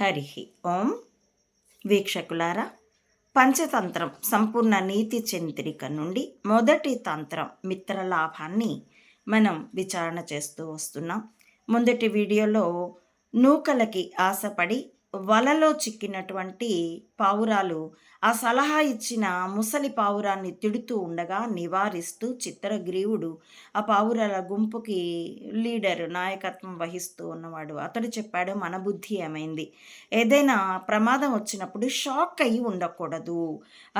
హరి ఓం. వీక్షకులారా, పంచతంత్రం సంపూర్ణ నీతి చంద్రిక నుండి మొదటి తంత్రం మిత్రలాభాన్ని మనం విచారణ చేస్తూ వస్తున్నాం. మొదటి వీడియోలో నూకలకి ఆశపడి వలలో చిక్కినటువంటి పావురాలు ఆ సలహా ఇచ్చిన ముసలి పావురాన్ని తిడుతూ ఉండగా నివారిస్తూ చిత్రగ్రీవుడు ఆ పావురాల గుంపుకి లీడర్ నాయకత్వం వహిస్తూ ఉన్నవాడు. అతడు చెప్పాడు, మన బుద్ధి ఏమైంది, ఏదైనా ప్రమాదం వచ్చినప్పుడు షాక్ అయి ఉండకూడదు,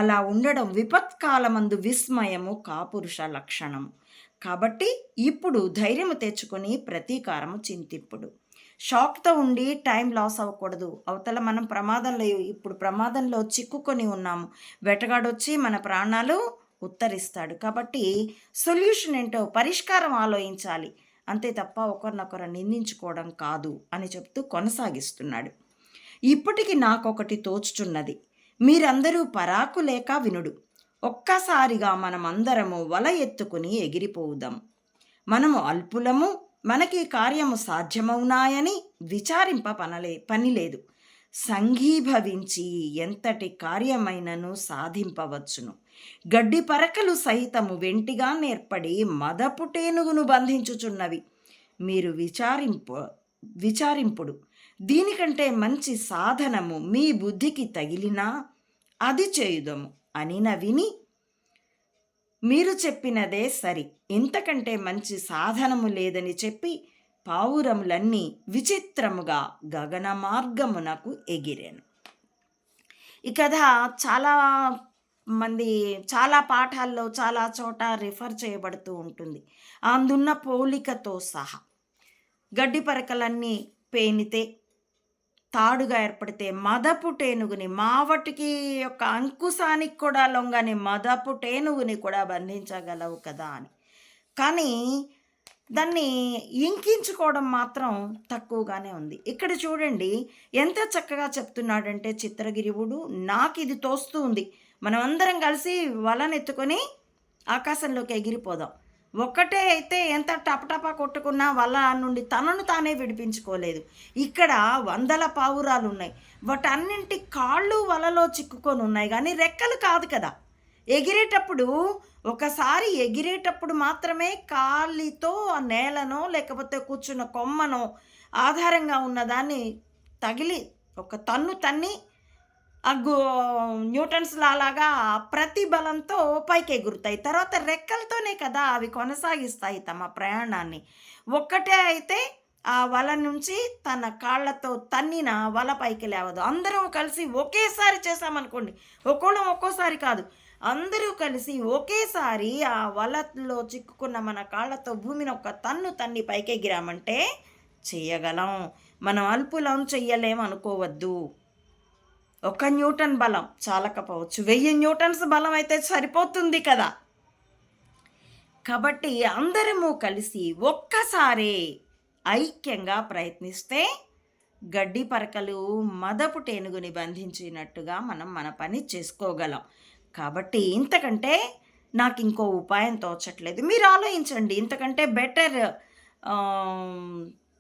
అలా ఉండడం విపత్కాలమందు విస్మయము కాపురుష లక్షణం. కాబట్టి ఇప్పుడు ధైర్యము తెచ్చుకొని ప్రతీకారము చింతిప్పుడు. షాక్తో ఉండి టైం లాస్ అవ్వకూడదు. అవతల మనం ఇప్పుడు ప్రమాదంలో చిక్కుకొని ఉన్నాము. వేటగాడొచ్చి మన ప్రాణాలు ఉత్తరిస్తాడు. కాబట్టి సొల్యూషన్ ఏంటో, పరిష్కారం ఆలోచించాలి, అంతే తప్ప ఒకరినొకరు నిందించుకోవడం కాదు అని చెప్తూ కొనసాగిస్తున్నాడు. ఇప్పటికి నాకొకటి తోచుచున్నది, మీరందరూ పరాకు లేక వినుడు. ఒక్కసారిగా మనమందరము వల ఎత్తుకుని ఎగిరిపోవుదాం. మనము అల్పులము, మనకి కార్యము సాధ్యమవునాయని విచారింప పని లేదు. సంఘీభవించి ఎంతటి కార్యమైనను సాధింపవచ్చును. గడ్డి పరకలు సహితము వెంటిగా నేర్పడి మదపుటేనుగును బంధించుచున్నవి. మీరు విచారింపుడు. దీనికంటే మంచి సాధనము మీ బుద్ధికి తగిలినా అది చేయుదము అని విని, మీరు చెప్పినదే సరి, ఇంతకంటే మంచి సాధనము లేదని చెప్పి పావురములన్నీ విచిత్రముగా గగన మార్గమునకు ఎగిరాను. ఈ కథ చాలా పాఠాల్లో చాలా చోట రిఫర్ చేయబడుతూ ఉంటుంది. అందున్న పోలికతో సహా గడ్డి పరకలన్నీ పేనితే, తాడుగా ఏర్పడితే మదపుటేనుగుని, మావటికి యొక్క అంకుశానికి కూడా లొంగని మదపుటేనుగుని కూడా బంధించగలవు కదా అని. కానీ దాన్ని ఇంకించుకోవడం మాత్రం తక్కువగానే ఉంది. ఇక్కడ చూడండి ఎంత చక్కగా చెప్తున్నాడంటే చిత్రగిరివుడు, నాకు ఇది తోస్తూ ఉంది, మనం అందరం కలిసి వలనెత్తుకొని ఆకాశంలోకి ఎగిరిపోదాం. ఒక్కటే అయితే ఎంత టపటపా కొట్టుకున్నా వల నుండి తనను తానే విడిపించుకోలేదు. ఇక్కడ వందల పావురాలు ఉన్నాయి, వాటన్నింటి కాళ్ళు వలలో చిక్కుకొని ఉన్నాయి, కానీ రెక్కలు కాదు కదా. ఒకసారి ఎగిరేటప్పుడు మాత్రమే కాలితో ఆ నేలనో లేకపోతే కూర్చున్న కొమ్మనో ఆధారంగా ఉన్నదాన్ని తగిలి ఒక తన్ని న్యూటన్స్ లాగా ప్రతిబలంతో పైకి ఎగురుతాయి. తర్వాత రెక్కలతోనే కదా అవి కొనసాగిస్తాయి తమ ప్రయాణాన్ని. ఒక్కటే అయితే ఆ వల నుంచి తన కాళ్ళతో తన్నిన వల పైకి లేవదు. అందరం కలిసి ఒకేసారి చేసామనుకోండి, ఒక్కోసారి కాదు, అందరూ కలిసి ఒకేసారి ఆ వలలో చిక్కుకున్న మన కాళ్ళతో భూమిని ఒక తన్ని పైకి ఎగిరామంటే చెయ్యగలం. మనం అల్పులం, చెయ్యలేం అనుకోవద్దు. 1 న్యూటన్ బలం చాలకపోవచ్చు, 1000 న్యూటన్స్ బలం అయితే సరిపోతుంది కదా. కాబట్టి అందరము కలిసి ఒక్కసారే ఐక్యంగా ప్రయత్నిస్తే గడ్డి పరకలు మదపుటేనుగుని బంధించినట్టుగా మనం మన పని చేసుకోగలం. కాబట్టి ఇంతకంటే నాకు ఇంకో ఉపాయం తోచట్లేదు. మీరు ఆలోచించండి, ఇంతకంటే బెటర్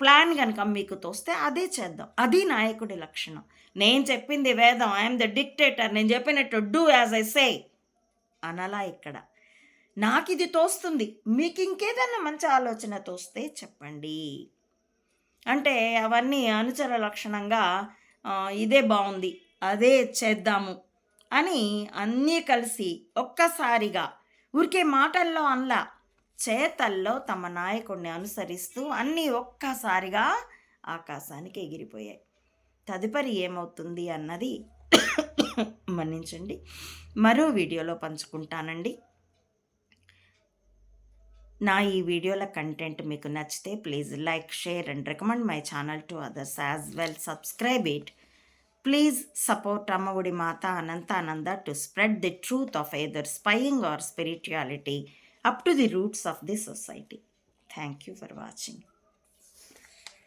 ప్లాన్ కనుక మీకు తోస్తే అదే చేద్దాం. అది నాయకుడి లక్షణం. నేను చెప్పింది వేదం, ఐఎమ్ ద డిక్టేటర్, నేను చెప్పినట్టు డూ యాజ్ ఐ సే అనలా. ఇక్కడ నాకు ఇది తోస్తుంది, మీకు ఇంకేదన్నా మంచి ఆలోచన తోస్తే చెప్పండి అంటే అవన్నీ అనుచర లక్షణంగా ఇదే బాగుంది, అదే చేద్దాము అని అన్నీ కలిసి ఒక్కసారిగా, ఊరికే మాటల్లో అనలా, చేతల్లో తమ నాయకుడిని అనుసరిస్తూ అన్నీ ఒక్కసారిగా ఆకాశానికి ఎగిరిపోయాయి. తదుపరి ఏమవుతుంది అన్నది మన్నించండి, మరో వీడియోలో పంచుకుంటానండి. నా ఈ వీడియోల కంటెంట్ మీకు నచ్చితే please like, share and recommend my channel to others as well. Subscribe it. Please support Ammavudi Mata Anantananda to spread the truth of either spying or spirituality up to the roots of the society. Thank you for watching.